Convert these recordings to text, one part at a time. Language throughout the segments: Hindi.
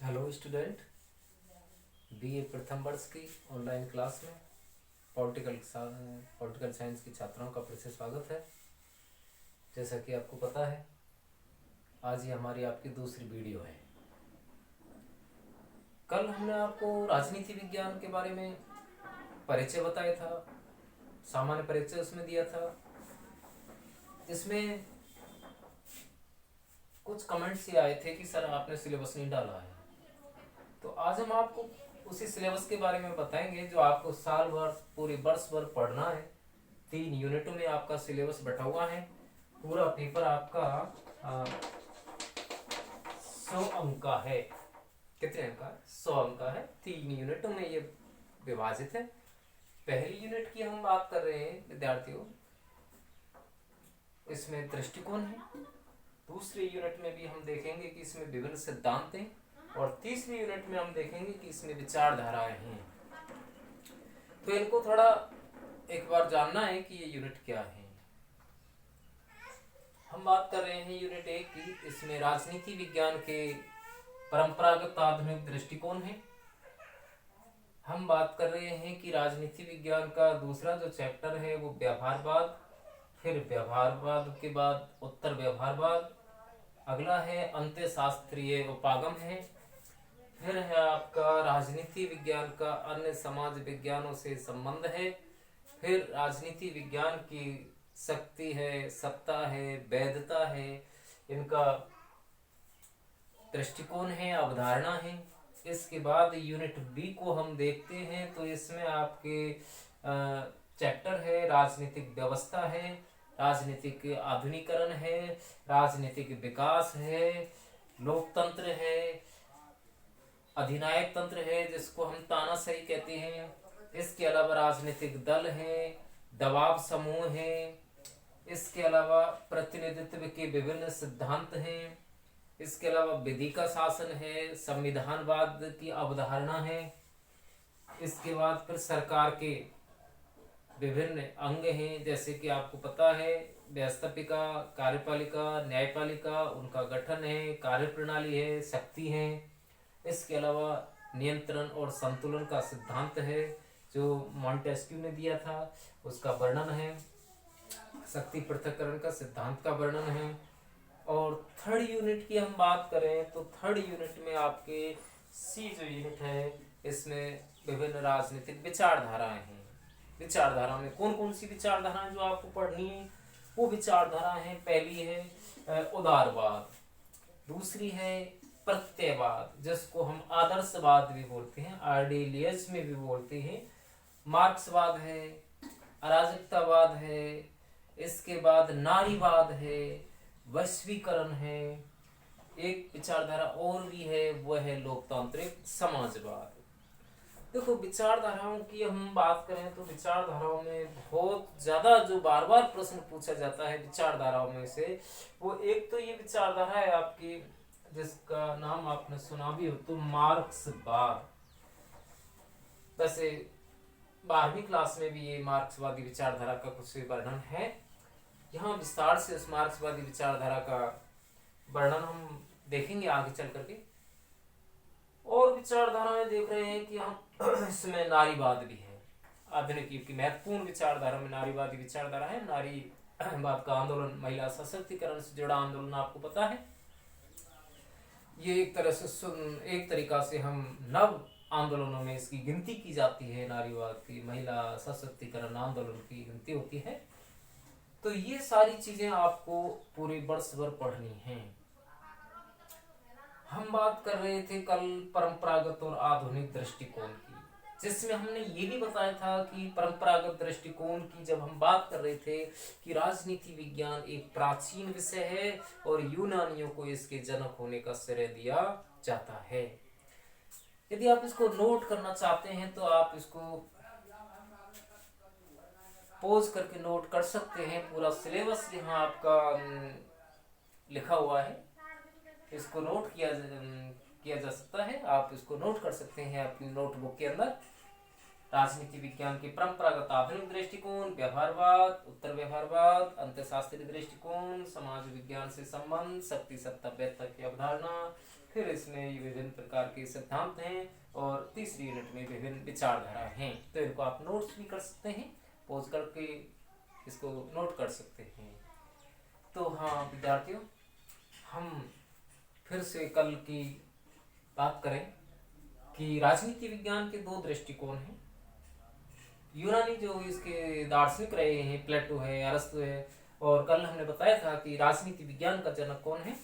Hello student. बीए प्रथम वर्ष की ऑनलाइन क्लास में पॉलिटिकल साइंस की छात्राओं का फिर से स्वागत है। जैसा कि आपको पता है, आज ये हमारी आपकी दूसरी वीडियो है। कल हमने आपको राजनीति विज्ञान के बारे में परिचय बताया था, सामान्य परिचय उसमें दिया था, जिसमें कुछ कमेंट्स ये आए थे कि सर आपने सिलेबस नहीं डाला है। तो आज हम आपको उसी सिलेबस के बारे में बताएंगे जो आपको साल भर पूरे वर्ष भर पढ़ना है। 3 यूनिटों में आपका सिलेबस बटा हुआ है। पूरा पेपर आपका 100 अंक का है। कितने अंक का? 100 अंक का है। 3 यूनिटों में ये विभाजित है। पहली यूनिट की हम बात कर रहे हैं विद्यार्थियों, इसमें दृष्टिकोण है। दूसरी यूनिट में भी हम देखेंगे कि इसमें विभिन्न सिद्धांत हैं, और तीसरी यूनिट में हम देखेंगे कि इसमें विचारधाराएं हैं। तो इनको थोड़ा एक बार जानना है कि ये यूनिट क्या है। हम बात कर रहे हैं यूनिट 1 की। इसमें राजनीति विज्ञान के परंपरागत आधुनिक दृष्टिकोण है। हम बात कर रहे हैं कि राजनीति विज्ञान का दूसरा जो चैप्टर है वो व्यवहारवाद, फिर व्यवहारवाद के बाद उत्तर व्यवहारवाद, अगला है अंत्य शास्त्रीय उपागम है, फिर है आपका राजनीति विज्ञान का अन्य समाज विज्ञानों से संबंध है, फिर राजनीति विज्ञान की शक्ति है, सत्ता है, वैधता है, इनका दृष्टिकोण है, अवधारणा है। इसके बाद यूनिट बी को हम देखते हैं, तो इसमें आपके चैप्टर है राजनीतिक व्यवस्था है, राजनीतिक आधुनिकरण है, राजनीतिक विकास है, लोकतंत्र है, अधिनायक तंत्र है जिसको हम तानाशाही कहते हैं। इसके अलावा राजनीतिक दल है, दबाव समूह है, इसके अलावा प्रतिनिधित्व के विभिन्न सिद्धांत हैं, इसके अलावा विधि का शासन है, संविधानवाद की अवधारणा है। इसके बाद फिर सरकार के विभिन्न अंग हैं, जैसे कि आपको पता है व्यवस्थापिका, कार्यपालिका, न्यायपालिका, उनका गठन है, कार्यप्रणाली है, शक्ति है। इसके अलावा नियंत्रण और संतुलन का सिद्धांत है जो मॉन्टेस्क्यू ने दिया था, उसका वर्णन है। शक्ति पृथक्करण का सिद्धांत का वर्णन है। और थर्ड यूनिट की हम बात करें तो थर्ड यूनिट में आपके सी जो यूनिट है, इसमें विभिन्न राजनीतिक विचारधाराएं हैं। विचारधारा में कौन कौन सी विचारधाराएं जो आपको पढ़नी है, वो विचारधारा है। पहली है उदारवाद, दूसरी है प्रत्ययवाद जिसको हम आदर्शवाद भी बोलते हैं, आइडियलिज्म में भी बोलते हैं, मार्क्सवाद है, अराजकतावाद है, इसके बाद नारीवाद है, वैश्वीकरण है, एक विचारधारा और भी है, वह है लोकतांत्रिक समाजवाद। देखो, विचारधाराओं की हम बात करें तो विचारधाराओं में बहुत ज्यादा जो बार बार प्रश्न पूछा जाता है विचारधाराओं में से, वो एक तो ये विचारधारा है आपकी जिसका नाम आपने सुना भी हो तो मार्क्सवाद। वैसे 12वीं क्लास में भी ये मार्क्सवादी विचारधारा का कुछ वर्णन है। यहाँ विस्तार से उस मार्क्सवादी विचारधारा का वर्णन हम देखेंगे आगे चल करके। और विचारधाराएं देख रहे हैं कि हम इसमें नारीवाद भी है। आधुनिक युग की महत्वपूर्ण विचारधारा में नारीवादी विचारधारा है। नारीवाद का आंदोलन महिला सशक्तिकरण से जुड़ा आंदोलन आपको पता है। ये एक तरह से एक तरीका से हम नव आंदोलनों में इसकी गिनती की जाती है। नारीवाद की, महिला सशक्तिकरण आंदोलन की गिनती होती है। तो ये सारी चीजें आपको पूरे वर्ष भर पढ़नी हैं। हम बात कर रहे थे कल परंपरागत और आधुनिक दृष्टिकोण की, जिसमें हमने ये भी बताया था कि परंपरागत दृष्टिकोण की जब हम बात कर रहे थे कि राजनीति विज्ञान एक प्राचीन विषय है और यूनानियों को इसके जनक होने का श्रेय दिया जाता है। यदि आप इसको नोट करना चाहते हैं तो आप इसको पोज करके नोट कर सकते हैं। पूरा सिलेबस यहाँ आपका लिखा हुआ है, इसको नोट किया जा सकता है। आप इसको नोट कर सकते हैं अपनी नोटबुक के अंदर। राजनीति विज्ञान के परंपरागत आधुनिक दृष्टिकोण, व्यवहारवाद, उत्तर व्यवहारवाद, अंतःशास्त्रीय दृष्टिकोण, समाज विज्ञान से संबंध, शक्ति सत्ता वैधता की अवधारणा, फिर इसमें विभिन्न प्रकार के सिद्धांत हैं और तीसरी यूनिट में विभिन्न विचारधारा हैं। तो इनको आप नोट्स भी कर सकते हैं, पॉज करके इसको नोट कर सकते हैं। तो हाँ विद्यार्थियों, हम फिर से कल की बात करें कि राजनीति विज्ञान के दो दृष्टिकोण हैं। यूनानी जो इसके दार्शनिक रहे हैं, प्लेटो है, अरस्तु है, और कल हमने बताया था कि राजनीति विज्ञान का जनक कौन है।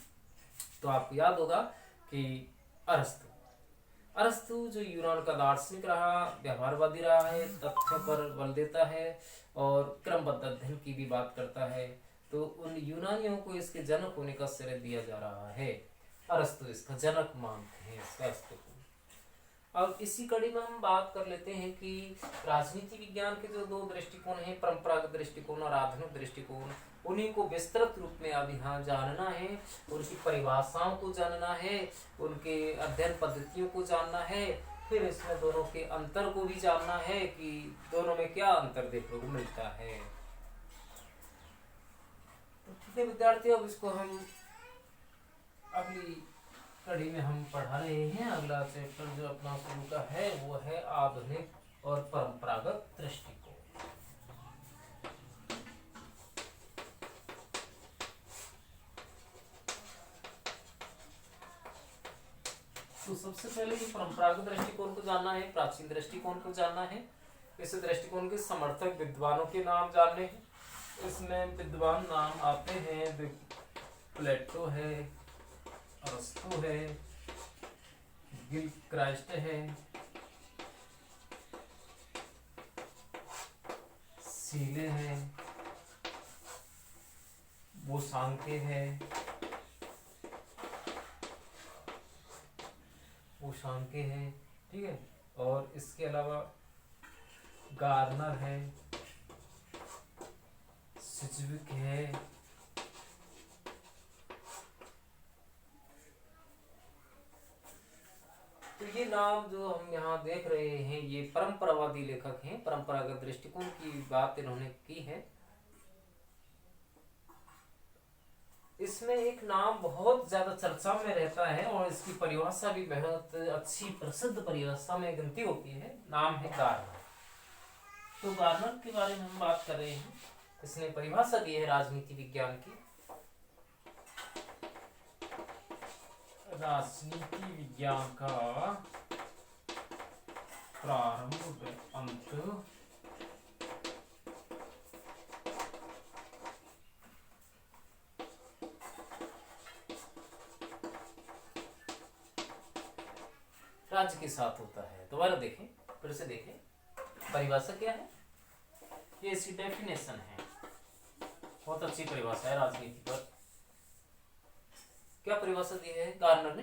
तो आपको याद होगा कि अरस्तु अरस्तु जो यूनान का दार्शनिक रहा, व्यवहारवादी रहा है, तथ्यों पर बल देता है और क्रमबद्ध अध्ययन की भी बात करता है। तो उन यूनानियों को इसके जनक होने का श्रेय दिया जा रहा है। अरस्तु इसका जनक मानते हैं अरस्तु को। अब इसी कड़ी में हम बात कर लेते हैं कि राजनीति विज्ञान के जो दो दृष्टिकोण हैं, परंपरागत दृष्टिकोण और आधुनिक दृष्टिकोण, उन्हीं को विस्तृत रूप में अब यहाँ जानना है, उनकी परिभाषाओं को जानना है, उनके अध्ययन पद्धतियों को जानना है, फिर इसमें दोनों के अंतर को भी जानना है कि दोनों में क्या अंतर देखने को मिलता है। तो ठीक है विद्यार्थियों, अब इसको हम अगली कड़ी में हम पढ़ा रहे हैं। अगला चैप्टर जो अपना शुरू का है वो है आधुनिक और परंपरागत दृष्टिकोण। तो सबसे पहले जो परंपरागत दृष्टिकोण को जानना है, प्राचीन दृष्टिकोण को जानना है। इस दृष्टिकोण के समर्थक विद्वानों के नाम जानने हैं। इसमें विद्वान नाम आते हैं, प्लेटो है, अरस्तु है, गिलक्राइस्ट है, सीले है, बोसांके है, ठीक है। और इसके अलावा गार्नर है, सिजविक है, तो ये नाम जो हम यहाँ देख रहे हैं ये परंपरावादी लेखक हैं। परंपरागत दृष्टिकोण की बात इन्होंने की है। इसमें एक नाम बहुत ज्यादा चर्चा में रहता है और इसकी परिभाषा भी बहुत अच्छी प्रसिद्ध परिभाषा में गिनती होती है। नाम है गार्नर। तो गार्नर के बारे में हम बात कर रहे हैं। इसने परिभाषा दी है राजनीति विज्ञान की। राजनीति विज्ञान का प्रारंभ अंत राज्य के साथ होता है। दोबारा देखें, फिर से देखें परिभाषा क्या है। ये इसकी डेफिनेशन है, बहुत अच्छी परिभाषा है राजनीति पर। क्या परिभाषा दी है गार्नर ने?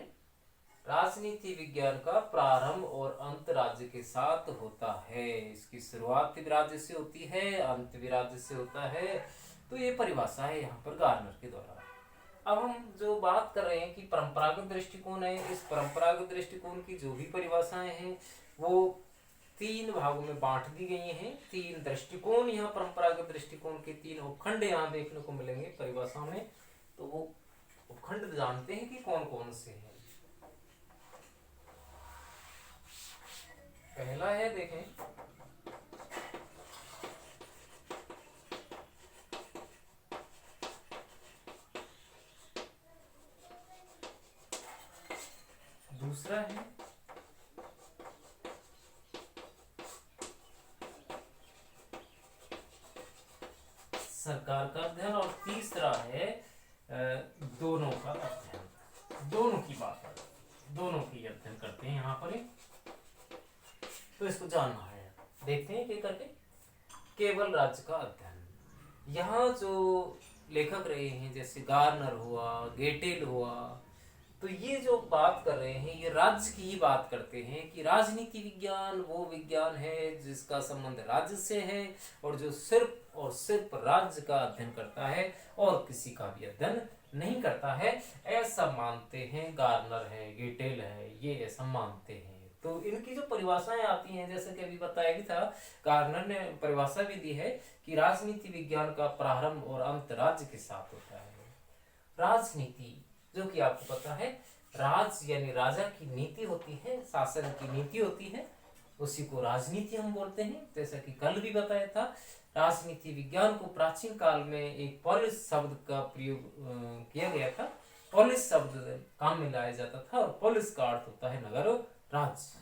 राजनीति विज्ञान का प्रारंभ और अंत राज्य के साथ होता है। इसकी शुरुआत भी राज्य से होती है, अंत भी राज्य से होता है। तो ये परिभाषा है यहाँ पर गार्नर के द्वारा। अब हम जो बात कर रहे हैं कि परंपरागत दृष्टिकोण है, इस परंपरागत दृष्टिकोण की जो भी परिभाषाएं हैं वो 3 भागों में बांट दी गई हैं। 3 दृष्टिकोण यहाँ परंपरागत दृष्टिकोण के 3 उपखंड यहाँ देखने को मिलेंगे परिभाषा में। तो वो उपखंड जानते हैं कि कौन कौन से हैं। पहला है, देखें, दूसरा है सरकार का अध्ययन और तीसरा है दोनों का अध्ययन। दोनों की बात है, दोनों की अध्ययन करते हैं यहाँ पर। तो इसको जानना है, देखते हैं क्या करके। केवल राज्य का अध्ययन। यहाँ जो लेखक रहे हैं जैसे गार्नर हुआ, गेटेल हुआ, तो ये जो बात कर रहे हैं ये राज्य की ही बात करते हैं कि राजनीति विज्ञान वो विज्ञान है जिसका संबंध राज्य से है और जो सिर्फ और सिर्फ राज्य का अध्ययन करता है और किसी का भी अध्ययन नहीं करता है, ऐसा मानते हैं गार्नर है, गेटेल है, ये ऐसा मानते हैं। तो इनकी जो परिभाषाएं आती हैं, जैसे कि अभी बताया भी था, गार्नर ने परिभाषा भी दी है कि राजनीति विज्ञान का प्रारंभ और अंत राज्य के साथ होता है। राजनीति जो कि आपको पता है राज यानी राजा की नीति होती है, शासन की नीति होती है, उसी को राजनीति हम बोलते हैं। जैसा कि कल भी बताया था, राजनीति विज्ञान को प्राचीन काल में एक पॉलिस शब्द का प्रयोग किया गया था। पॉलिस शब्द काम में लाया जाता था और पॉलिस का अर्थ होता है नगर राज्य।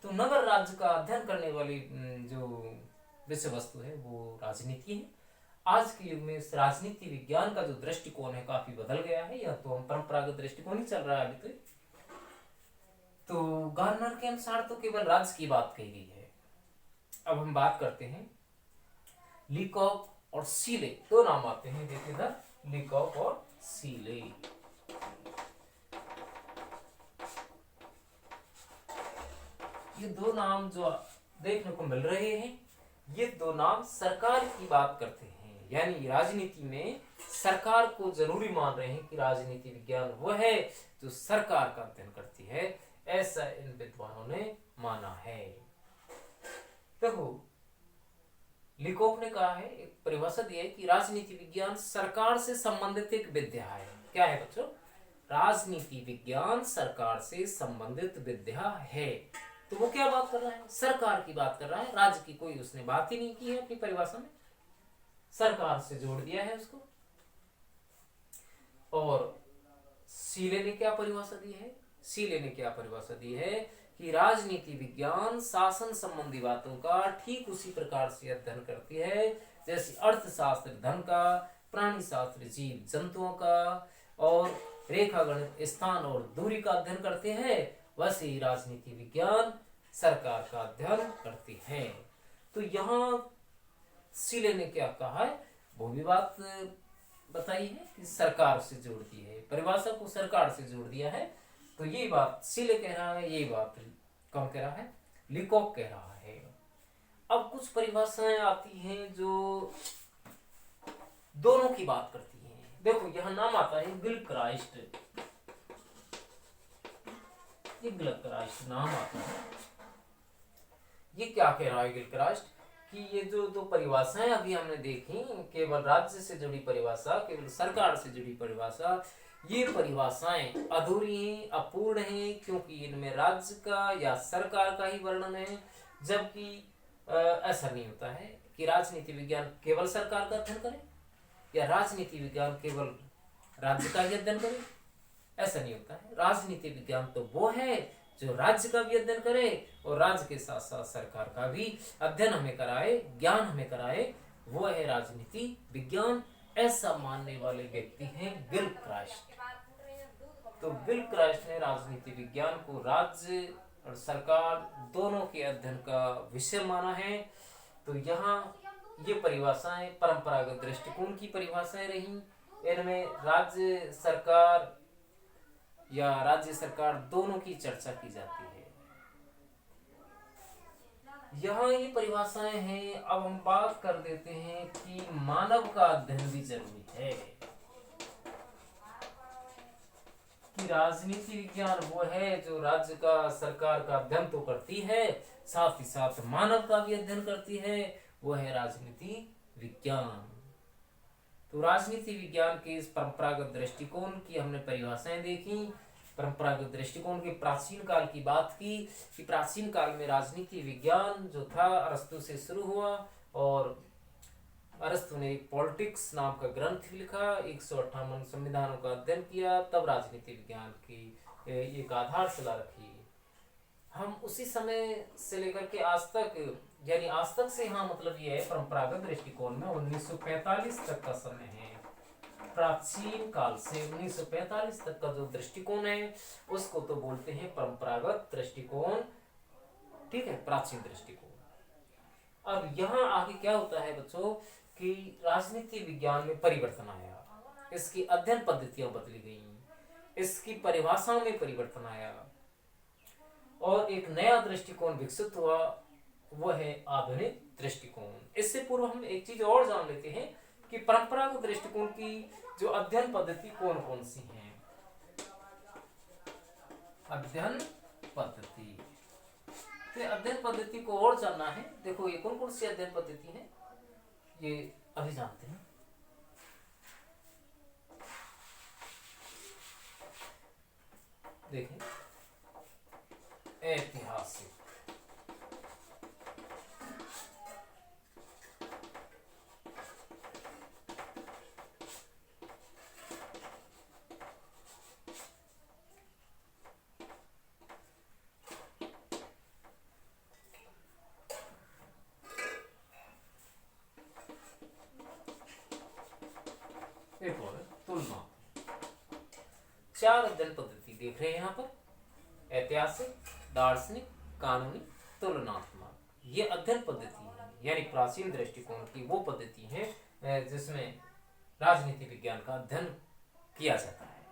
तो नगर राज्य का अध्ययन करने वाली जो विषय वस्तु है वो राजनीति है। आज के युग में इस राजनीति विज्ञान का जो दृष्टिकोण है काफी बदल गया है। यह तो हम परंपरागत दृष्टिकोण ही चल रहा है अभी तो गार्नर के अनुसार तो केवल राज्य की बात कही गई है। अब हम बात करते हैं लीकॉक और सीले, दो नाम आते हैं, देखिए इधर लीकॉक और सीले। ये दो नाम जो देखने को मिल रहे हैं, ये दो नाम सरकार की बात करते हैं, यानी राजनीति में सरकार को जरूरी मान रहे हैं कि राजनीति विज्ञान वह है जो सरकार का अध्ययन करती है, ऐसा इन विद्वानों ने माना है। देखो लीकॉक ने कहा है, एक परिभाषा दी है कि राजनीति विज्ञान सरकार से संबंधित एक विद्या है। क्या है बच्चों? राजनीति विज्ञान सरकार से संबंधित विद्या है। तो वो क्या बात कर रहा है? सरकार की बात कर रहा है, राज्य की कोई उसने बात ही नहीं की है अपनी परिभाषा में, सरकार से जोड़ दिया है उसको। और सीले ने क्या परिभाषा दी है? सीले ने क्या परिभाषा दी है कि राजनीति विज्ञान शासन संबंधी बातों का ठीक उसी प्रकार से अध्ययन करती है जैसे अर्थशास्त्र धन का, प्राणी शास्त्र जीव जंतुओं का और रेखा गणित स्थान और दूरी का अध्ययन करते हैं, वैसे ही राजनीति विज्ञान सरकार का अध्ययन करती है। तो यहाँ सीले ने क्या कहा है, वो भी बात बताई है कि सरकार से जोड़ दी है, परिभाषा को सरकार से जोड़ दिया है। तो ये बात सीले कह रहा है, ये बात कौन कह रहा है? लीकॉक कह रहा है। अब कुछ परिभाषाएं आती हैं जो दोनों की बात करती हैं। देखो यहाँ नाम आता है गिलक्राइस्ट, ये गिलक्राइस्ट नाम आता है। ये क्या कह रहा है गिलक्राइस्ट कि ये जो दो परिभाषाएं अभी हमने देखी, केवल राज्य से जुड़ी परिभाषा, केवल सरकार से जुड़ी परिभाषा, ये परिभाषाएं अधूरी हैं, अपूर्ण हैं, क्योंकि इनमें राज्य का या सरकार का ही वर्णन है। जबकि ऐसा नहीं होता है कि राजनीति विज्ञान केवल सरकार का अध्ययन करे या राजनीति विज्ञान केवल राज्य का ही अध्ययन करे, ऐसा नहीं होता है। राजनीति विज्ञान तो वो है जो राज्य का भी अध्ययन करे और राज्य के साथ साथ सरकार का भी अध्ययन हमें कराए, ज्ञान हमें कराए, वो है राजनीति विज्ञान। ऐसा मानने वाले व्यक्ति हैं गिलक्राइस्ट। तो गिलक्राइस्ट ने राजनीति विज्ञान को राज्य और सरकार दोनों के अध्ययन का विषय माना है। तो यहाँ ये परिभाषाएं परंपरागत दृष्टिकोण की परिभाषाएं रही। इनमें राज्य सरकार या राज्य सरकार दोनों की चर्चा की जाती है। यहाँ ये परिभाषाएं हैं। अब हम बात कर देते हैं कि मानव का अध्ययन भी जरूरी है, कि राजनीति विज्ञान वो है जो राज्य का सरकार का अध्ययन तो करती है, साथ ही साथ मानव का भी अध्ययन करती है, वो है राजनीति विज्ञान। तो राजनीति विज्ञान के इस परंपरागत दृष्टिकोण की हमने परिभाषाएं देखी। परंपरागत दृष्टिकोण के प्राचीन काल की बात की कि प्राचीन काल में राजनीति विज्ञान जो था अरस्तु से शुरू हुआ और अरस्तु ने एक पॉलिटिक्स नाम का ग्रंथ लिखा, 158 संविधानों का अध्ययन किया, तब राजनीति विज्ञान की एक आधारशिला रखी। हम उसी समय से लेकर के आज तक, यानी आज तक से यहाँ मतलब ये है परंपरागत दृष्टिकोण में 1945 तक का समय है। प्राचीन काल से 1945 तक का जो दृष्टिकोण है उसको तो बोलते हैं परंपरागत दृष्टिकोण, ठीक है, प्राचीन दृष्टिकोण। अब यहाँ आगे क्या होता है बच्चों कि राजनीति विज्ञान में परिवर्तन आया, इसकी अध्ययन पद्धतियां बदली गई, इसकी परिभाषाओं में परिवर्तन आया और एक नया दृष्टिकोण विकसित हुआ, वह है आधुनिक दृष्टिकोण। इससे पूर्व हम एक चीज और जान लेते हैं कि परंपरागत दृष्टिकोण की जो अध्ययन पद्धति कौन कौन सी हैं। अध्ययन पद्धति, तो अध्ययन पद्धति को और जानना है। देखो ये कौन कौन सी अध्ययन पद्धति है, ये अभी जानते हैं। देखें, ऐतिहासिक, एक और है तुलना। चार अध्ययन पद्धति देख रहे हैं यहाँ पर, ऐतिहासिक, दार्शनिक, कानूनी, तुलनात्मक। ये अध्ययन पद्धति है, यानी प्राचीन दृष्टिकोण की वो पद्धति है जिसमें राजनीति विज्ञान का अध्ययन किया जाता है।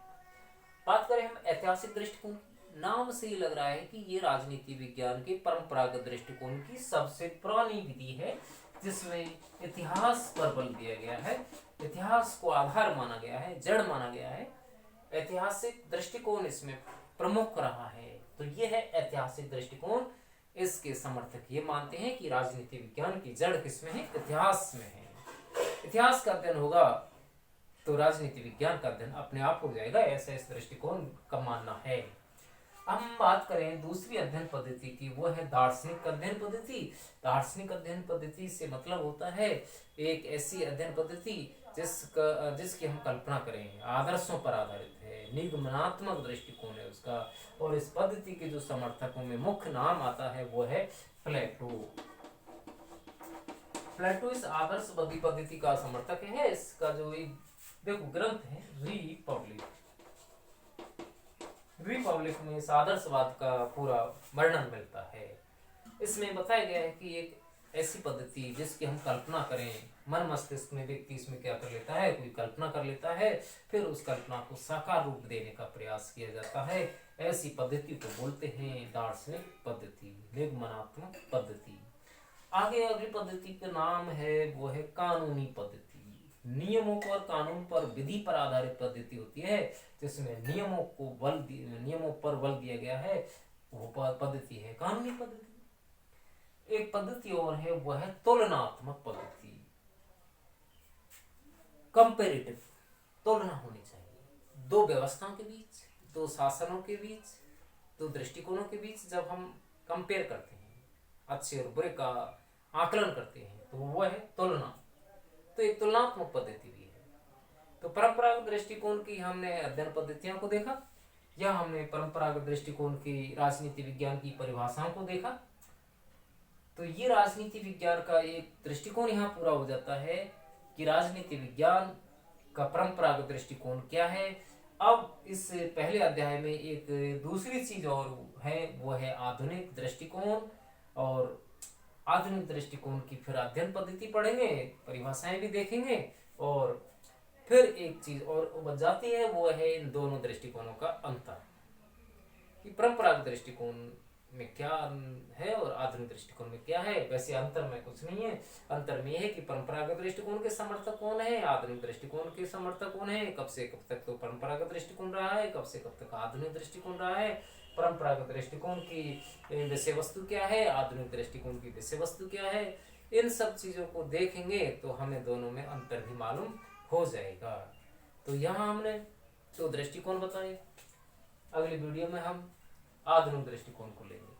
बात करें हम ऐतिहासिक दृष्टिकोण, नाम से ही लग रहा है कि ये राजनीति विज्ञान के परंपरागत दृष्टिकोण की सबसे पुरानी विधि है, जिसमें इतिहास पर बल दिया गया है, इतिहास को आधार माना गया है, जड़ माना गया है। ऐतिहासिक दृष्टिकोण इसमें प्रमुख रहा है। तो ये है ऐतिहासिक दृष्टिकोण। इसके समर्थक ये मानते हैं कि राजनीति विज्ञान की जड़ किसमें है? इतिहास में है। इतिहास का अध्ययन होगा तो राजनीति विज्ञान का अध्ययन अपने आप हो जाएगा, ऐसा इस दृष्टिकोण का मानना है। हम बात करें दूसरी अध्ययन पद्धति की, वो है दार्शनिक अध्ययन पद्धति। दार्शनिक अध्ययन पद्धति से मतलब होता है एक ऐसी अध्ययन पद्धति जिसकी हम कल्पना करें, आदर्शों पर आधारित है, निगमनात्मक दृष्टिकोण है उसका। और इस पद्धति के जो समर्थकों में मुख्य नाम आता है वो है प्लेटो। प्लेटो इस आदर्शवादी पद्धति का समर्थक है। इसका जो देखो ग्रंथ है रिपब्लिक में इस आदर्शवाद का पूरा वर्णन मिलता है। इसमें बताया गया है कि एक ऐसी पद्धति जिसकी हम कल्पना करें, मन मस्तिष्क में व्यक्ति इसमें क्या कर लेता है, कोई कल्पना कर लेता है, फिर उस कल्पना को साकार रूप देने का प्रयास किया जाता है। ऐसी पद्धति को बोलते हैं दार्शनिक पद्धति, निगमनात्मक पद्धति। आगे अगली पद्धति का नाम है वो है कानूनी पद्धति। नियमों पर, कानून पर, विधि पर आधारित पद्धति होती है, जिसमें नियमों पर बल दिया गया है, वो पद्धति है कानूनी पद्धति। एक पद्धति और है वो है तुलनात्मक पद्धति। कंपेरेटिव, तुलना होनी चाहिए दो व्यवस्थाओं के बीच, दो शासनों के बीच, दो दृष्टिकोणों के बीच। जब हम कंपेयर करते हैं, अच्छे और बुरे का आकलन करते हैं, तो वो है तुलना। तो एक तुलनात्मक पद्धति भी है। तो परंपरागत दृष्टिकोण की हमने अध्ययन पद्धतियों को देखा, या हमने परंपरागत दृष्टिकोण की राजनीति विज्ञान की परिभाषाओं को देखा। तो ये राजनीति विज्ञान का एक दृष्टिकोण यहाँ पूरा हो जाता है कि राजनीति विज्ञान का परंपरागत दृष्टिकोण क्या है। अब इस पहले अध्याय में एक दूसरी चीज और है, वो है आधुनिक दृष्टिकोण। और आधुनिक दृष्टिकोण की फिर अध्ययन पद्धति पढ़ेंगे, परिभाषाएं भी देखेंगे, और फिर एक चीज और बच जाती है, वो है इन दोनों दृष्टिकोणों का अंतर, कि परंपरागत दृष्टिकोण में क्या है और आधुनिक दृष्टिकोण में क्या है। वैसे अंतर में कुछ नहीं है, अंतर में यह है कि परंपरागत दृष्टिकोण के समर्थक कौन है, आधुनिक दृष्टिकोण के समर्थक कौन है, कब से कब तक तो परंपरागत दृष्टिकोण रहा है, कब से कब तक आधुनिक दृष्टिकोण रहा है, परंपरागत दृष्टिकोण की विषय वस्तु क्या है, आधुनिक दृष्टिकोण की विषय वस्तु क्या है। इन सब चीजों को देखेंगे तो हमें दोनों में अंतर भी मालूम हो जाएगा। तो यहाँ हमने दो दृष्टिकोण बताए, अगली वीडियो में हम आधुनिक दृष्टिकोण को लेंगे।